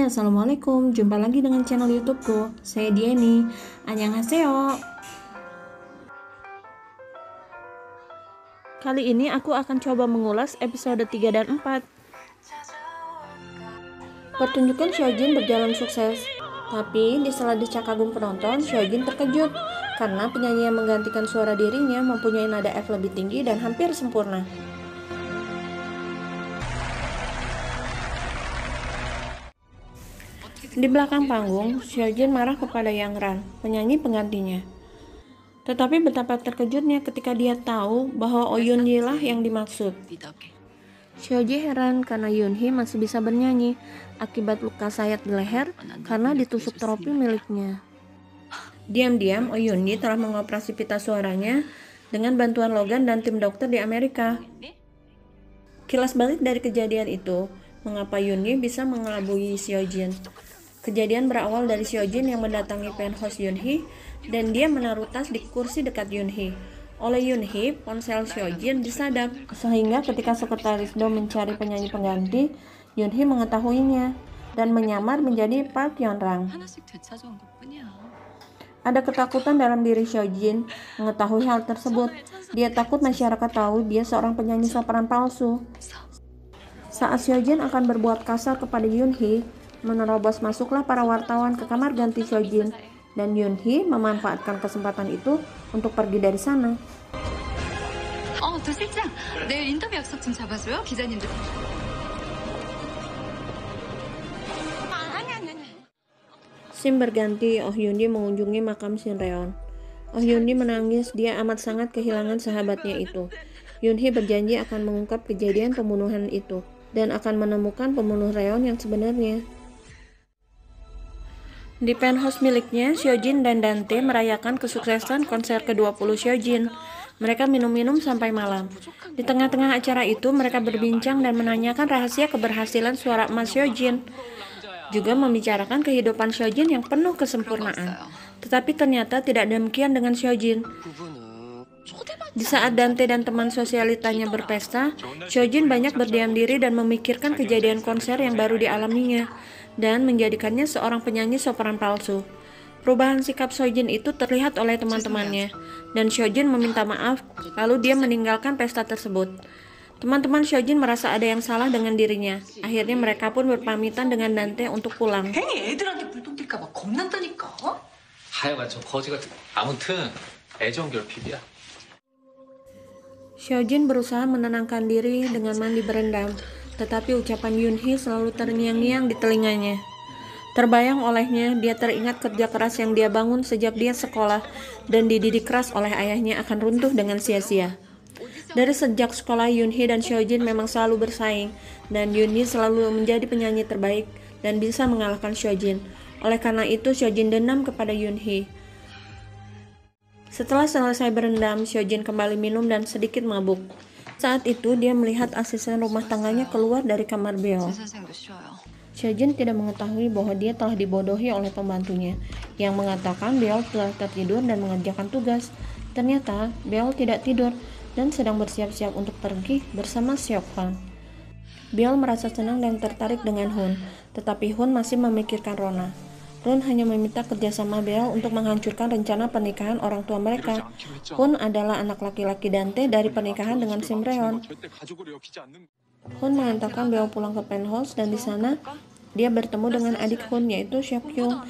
Hai, Assalamualaikum. Jumpa lagi dengan channel YouTubeku. Saya Dieni. Annyeonghaseyo. Kali ini aku akan coba mengulas episode 3 dan 4. Pertunjukan Seojin berjalan sukses. Tapi di sela decak kagum penonton, Seojin terkejut karena penyanyi yang menggantikan suara dirinya mempunyai nada F lebih tinggi dan hampir sempurna. Di belakang panggung, Seojin marah kepada Yang Ran, penyanyi penggantinya. Tetapi betapa terkejutnya ketika dia tahu bahwa Oh Yoon Hee lah yang dimaksud. Seojin heran karena Yoon Hee masih bisa bernyanyi akibat luka sayat di leher karena ditusuk tropi miliknya. Diam-diam, Oh Yoon Hee telah mengoperasi pita suaranya dengan bantuan Logan dan tim dokter di Amerika. Kilas balik dari kejadian itu, mengapa Yoon Hee bisa mengelabui Seojin? Kejadian berawal dari Seojin yang mendatangi penthouse Yoon Hee dan dia menaruh tas di kursi dekat Yoon Hee. Oleh Yoon Hee, ponsel Seojin disadap, sehingga ketika sekretaris Do mencari penyanyi pengganti, Yoon Hee mengetahuinya dan menyamar menjadi Park Yeon Rang. Ada ketakutan dalam diri Seojin mengetahui hal tersebut. Dia takut masyarakat tahu dia seorang penyanyi sopran palsu. Saat Seojin akan berbuat kasar kepada Yoon Hee, menerobos masuklah para wartawan ke kamar ganti Seojin, dan Yoon Hee memanfaatkan kesempatan itu untuk pergi dari sana. 저 실장, 내일 인터뷰 약속 좀 잡아줘요, 기자님들. Sim berganti, Oh Yoon Hee mengunjungi makam Shin Reon. Oh Yoon Hee menangis, dia amat sangat kehilangan sahabatnya itu. Yoon Hee berjanji akan mengungkap kejadian pembunuhan itu dan akan menemukan pembunuh Reon yang sebenarnya. Di penthouse miliknya, Seojin dan Dante merayakan kesuksesan konser ke-20 Seojin. Mereka minum-minum sampai malam. Di tengah-tengah acara itu, mereka berbincang dan menanyakan rahasia keberhasilan suara emas Seojin. Juga membicarakan kehidupan Seojin yang penuh kesempurnaan. Tetapi ternyata tidak demikian dengan Seojin. Di saat Dante dan teman sosialitanya berpesta, Seojin banyak berdiam diri dan memikirkan kejadian konser yang baru dialaminya dan menjadikannya seorang penyanyi sopran palsu. Perubahan sikap Seojin itu terlihat oleh teman-temannya, dan Seojin meminta maaf, lalu dia meninggalkan pesta tersebut. Teman-teman Seojin merasa ada yang salah dengan dirinya. Akhirnya mereka pun berpamitan dengan Dante untuk pulang. 괜히 애들한테 불똥 튈까봐 겁난다니까. 하여간 저 거지 같은. 아무튼 애정 결핍이야. Seojin berusaha menenangkan diri dengan mandi berendam, tetapi ucapan Yoon Hee selalu terngiang-ngiang di telinganya. Terbayang olehnya, dia teringat kerja keras yang dia bangun sejak dia sekolah dan dididik keras oleh ayahnya akan runtuh dengan sia-sia. Dari sejak sekolah, Yoon Hee dan Seojin memang selalu bersaing, dan Yoon Hee selalu menjadi penyanyi terbaik dan bisa mengalahkan Seojin. Oleh karena itu, Seojin dendam kepada Yoon Hee. Setelah selesai berendam, Seojin kembali minum dan sedikit mabuk. Saat itu, dia melihat asisten rumah tangganya keluar dari kamar Beol. Seojin tidak mengetahui bahwa dia telah dibodohi oleh pembantunya, yang mengatakan Beol telah tertidur dan mengerjakan tugas. Ternyata, Beol tidak tidur dan sedang bersiap-siap untuk pergi bersama Seok Hwan. Beol merasa senang dan tertarik dengan Hun, tetapi Hun masih memikirkan Rona. Hun hanya meminta kerjasama Beol untuk menghancurkan rencana pernikahan orang tua mereka. Hun adalah anak laki-laki Dante dari pernikahan dengan Sim Reon. Hun mengantarkan Beol pulang ke penthouse dan di sana dia bertemu dengan adik Hun yaitu Seok Kyung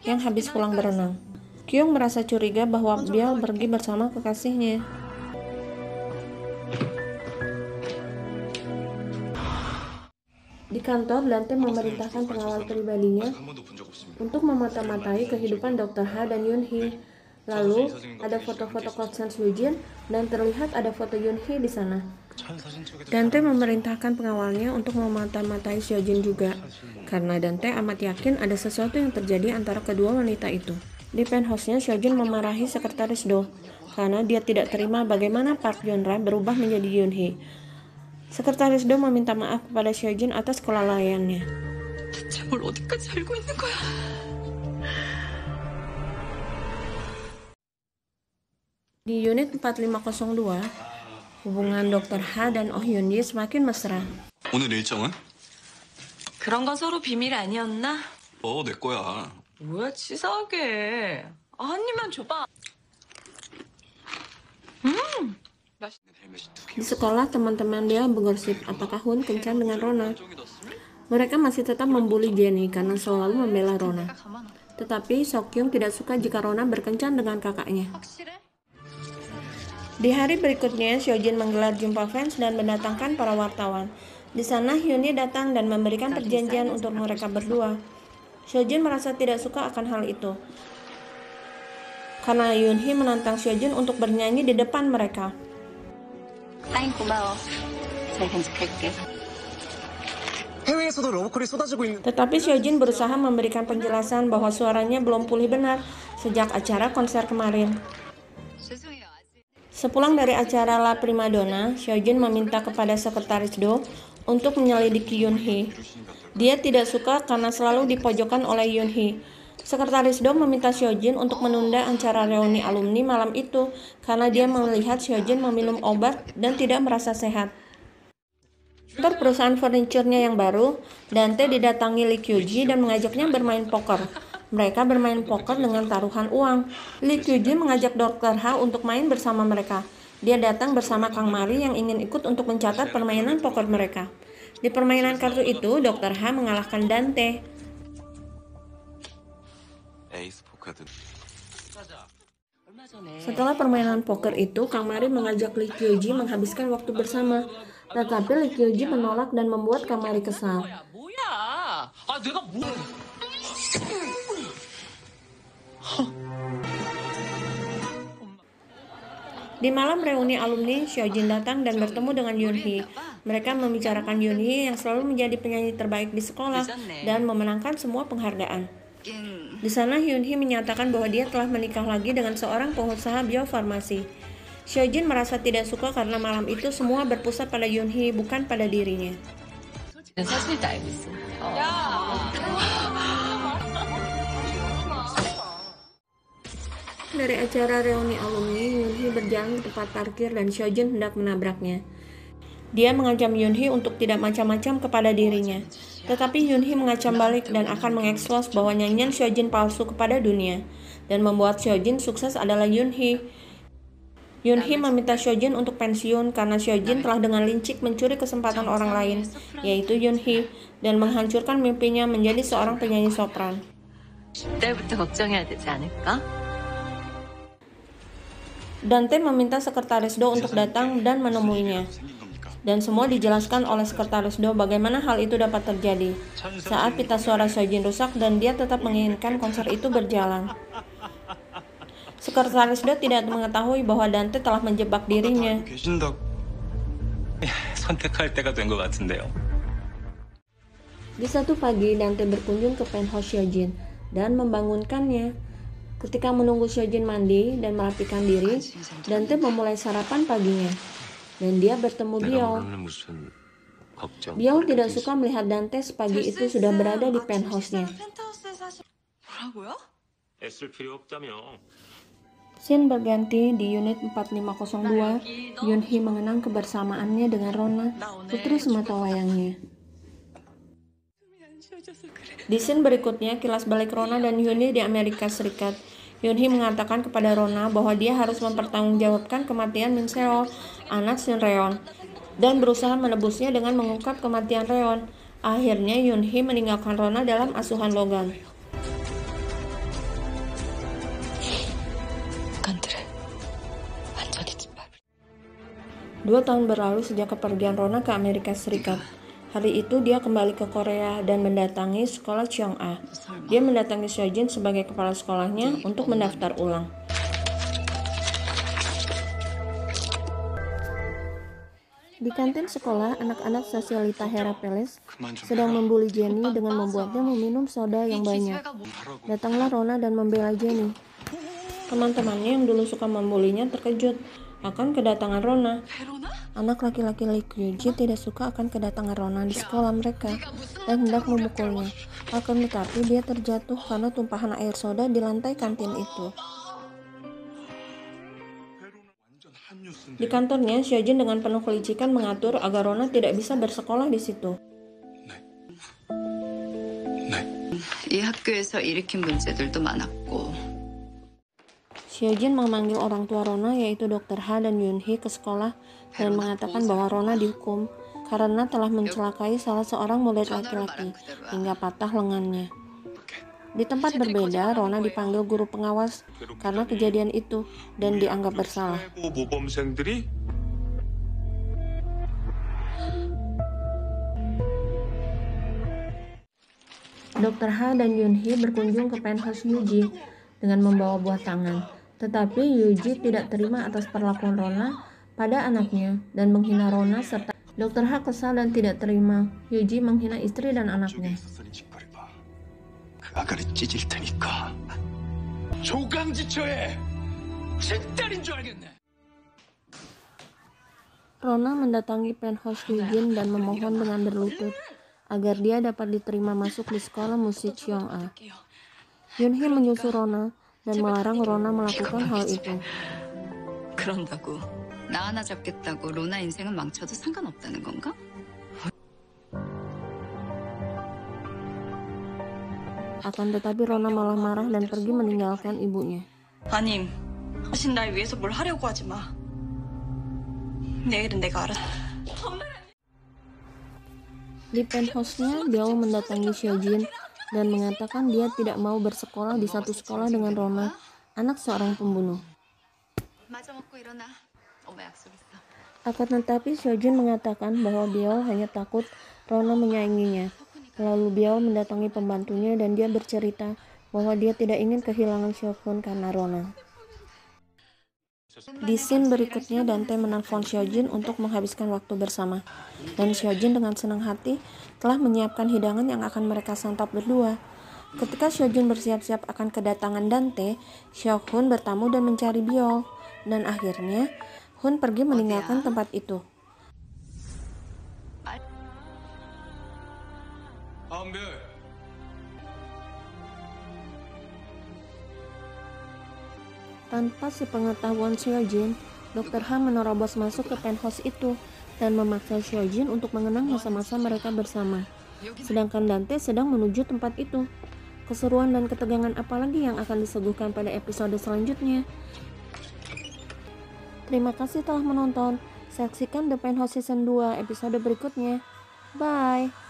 yang habis pulang berenang. Kyung merasa curiga bahwa Beol pergi bersama kekasihnya. Di kantor, Dante memerintahkan pengawal pribadinya untuk memata-matai kehidupan Dr. Ha dan Yoon Hee. Lalu, ada foto-foto konser Seojin dan terlihat ada foto Yoon Hee di sana. Dante memerintahkan pengawalnya untuk memata-matai Seojin juga, karena Dante amat yakin ada sesuatu yang terjadi antara kedua wanita itu. Di penthouse-nya, Seojin memarahi sekretaris Do, karena dia tidak terima bagaimana Park Yeon Rang berubah menjadi Yoon Hee. Sekretaris Do meminta maaf kepada Seojin atas kelalaiannya. 대체 뭘 어디까지 알고 있는 거야? Di unit 4502, hubungan Dr. Ha dan Oh Yoon Hee semakin mesra. 오늘 일정은? 그런 건 서로 비밀 아니었나? 내 거야. 뭐야 치사하게. 한 입만 줘봐. Di sekolah, teman-teman dia bergosip apakah Hun kencan dengan Rona. Mereka masih tetap membuli Jenny karena selalu membela Rona. Tetapi Seokjung tidak suka jika Rona berkencan dengan kakaknya. Di hari berikutnya, Seojin menggelar jumpa fans dan mendatangkan para wartawan. Di sana, Hyunhee datang dan memberikan perjanjian untuk mereka berdua. Seojin merasa tidak suka akan hal itu, karena Hyunhee menantang Seojin untuk bernyanyi di depan mereka. 사인 고마워. 잘 간직할게. 해외에서도 러브콜이 쏟아지고 있는 Tetapi Seojin berusaha memberikan penjelasan bahwa suaranya belum pulih benar sejak acara konser kemarin. 죄송해요. 아직 Sepulang dari acara La Primadonna, Seojin meminta kepada sekretaris Do untuk menyelidiki Hyunhee. Dia tidak suka karena selalu dipojokkan oleh Hyunhee. Sekretaris Do meminta Seojin untuk menunda acara reuni alumni malam itu karena dia melihat Seojin meminum obat dan tidak merasa sehat. Kantor perusahaan furniturnya yang baru, Dante didatangi Lee Kyuji dan mengajaknya bermain poker. Mereka bermain poker dengan taruhan uang. Lee Kyuji mengajak Dr. Ha untuk main bersama mereka. Dia datang bersama Kang Mari yang ingin ikut untuk mencatat permainan poker mereka. Di permainan kartu itu, Dr. Ha mengalahkan Dante. 에이스 포카드. Setelah permainan poker itu, Kang Mari mengajak Lee Kyuji menghabiskan waktu bersama. Tetapi Lee Kyuji menolak dan membuat Kang Mari kesal. 뭐야? 아, 내가 뭐? Di malam reuni alumni, Seojin datang dan bertemu dengan Hyunhee. Mereka membicarakan Hyunhee yang selalu menjadi penyanyi terbaik di sekolah dan memenangkan semua penghargaan. Di sana Hyunhee menyatakan bahwa dia telah menikah lagi dengan seorang pengusaha biofarmasi. Seojin merasa tidak suka karena malam itu semua berpusat pada Hyunhee, bukan pada dirinya. 사실도 알고 있어. Dari acara reuni alumni, Hyunhee berjalan ke tempat parkir dan Seojin hendak menabraknya. Dia mengancam Hyunhee untuk tidak macam-macam kepada dirinya. Tetapi Hyunhee mengacam balik dan akan mengekspos bahwa nyanyian Seojin palsu kepada dunia. Dan membuat Seojin sukses adalah Hyunhee. Hyunhee meminta Seojin untuk pensiun karena Seojin telah dengan lincik mencuri kesempatan orang lain, yaitu Hyunhee, dan menghancurkan mimpinya menjadi seorang penyanyi sopran. 그때부터 걱정해야 되지 않을까? Dante meminta sekretaris Do untuk datang dan menemuinya. Dan semua dijelaskan oleh sekretaris Do bagaimana hal itu dapat terjadi. Saat pita suara Seojin rusak dan dia tetap menginginkan konser itu berjalan. Sekretaris Do tidak mengetahui bahwa Dante telah menjebak dirinya. 계신다. 선택할 때가 된 것 같은데요. Di satu pagi, Dante berkunjung ke penthouse Seojin dan membangunkannya. Ketika menunggu Seojin mandi dan merapikan diri, Dante memulai sarapan paginya. Dan dia bertemu Biol. 무슨 걱정. Biol tidak suka melihat Dante sepagi itu sudah berada di penthouse-nya. 뭐라고요? 애쓸 필요 없다며. Scene berganti di unit 4502. Hyunhee mengenang kebersamaannya dengan Rona, putri semata wayangnya. Di scene berikutnya, kilas balik Rona dan Hyunhee di Amerika Serikat. Hyunhee mengatakan kepada Rona bahwa dia harus mempertanggungjawabkan kematian Min Seol, anak Shin Reon, dan berusaha menebusnya dengan mengungkap kematian Reon. Akhirnya Hyunhee meninggalkan Rona dalam asuhan Logan. 북한들은 완전히 짓밟을. 2 tahun berlalu sejak kepergian Rona ke Amerika Serikat. Hari itu dia kembali ke Korea dan mendatangi sekolah Cheong-a. Dia mendatangi Seojin sebagai kepala sekolahnya untuk mendaftar ulang. Di kantin sekolah, anak-anak sosialita Hera Palace sedang membuli Jenny dengan membuatnya meminum soda yang banyak. Datanglah Rona dan membela Jenny. Teman-temannya yang dulu suka membulinya terkejut akan kedatangan Rona. Anak laki-laki Lee Kyuji tidak suka akan kedatangan Rona di sekolah mereka dan hendak memukulnya. Akan tetapi dia terjatuh karena tumpahan air soda di lantai kantin itu. Di kantornya, Seojin dengan penuh kelicikan mengatur agar Rona tidak bisa bersekolah di situ. 이 학교에서 일으킨 문제들도 많았고. Seojin memanggil orang tua Rona yaitu Dr. Ha dan Yoonhee ke sekolah dan mengatakan bahwa Rona dihukum karena telah mencelakai salah seorang murid laki-laki hingga patah lengannya. Di tempat berbeda, Rona dipanggil guru pengawas karena kejadian itu dan dianggap bersalah. 모범생들이 Dr. Ha dan Yoonhee berkunjung ke penthouse Yuji dengan membawa buah tangan. Tetapi Yuji tidak terima atas perlakuan Rona pada anaknya dan menghina Rona serta Dr. Ha kesal dan tidak terima Yuji menghina istri dan anaknya. 그 아가를 찢을 테니까 조강지처에 쇳딸인 줄 알겠네. Rona mendatangi penthouse Yujin dan memohon dengan berlutut agar dia dapat diterima masuk di sekolah musik Cheong-a. Yoonhee menyusul Rona dan melarang Rona melakukan hal itu. 그런다고 나 하나 잡겠다고 로나 인생은 망쳐도 상관없다는 건가? Akan tetapi Rona malah marah dan pergi meninggalkan ibunya. 아님, 당신 날 위해서 뭘 하려고 하지 마. 내일은 내가 알아서. Di penthouse-nya, Biao mendatangi Seojin dan mengatakan dia tidak mau bersekolah di satu sekolah dengan Rona, anak seorang pembunuh. 마저 먹고 일어나. 엄마 약속 있어. Akan tetapi Seojin mengatakan bahwa Biao hanya takut Rona menyainginya. Lalu Biao mendatangi pembantunya dan dia bercerita bahwa dia tidak ingin kehilangan Seokhun karena Rona. Di scene berikutnya, Dante menelpon Seojin untuk menghabiskan waktu bersama. Dan Seojin dengan senang hati telah menyiapkan hidangan yang akan mereka santap berdua. Ketika Seojin bersiap-siap akan kedatangan Dante, Seokhun bertamu dan mencari Biol. Dan akhirnya, Hun pergi meninggalkan tempat itu. 안배. Tanpa sepengetahuan Seojin, Dr. Ha menerobos masuk ke penthouse itu dan memaksa Seojin untuk mengenang masa-masa mereka bersama. Sedangkan Dante sedang menuju tempat itu. Keseruan dan ketegangan apalagi yang akan disuguhkan pada episode selanjutnya? Terima kasih telah menonton. Saksikan The Penthouse Season 2 episode berikutnya. Bye!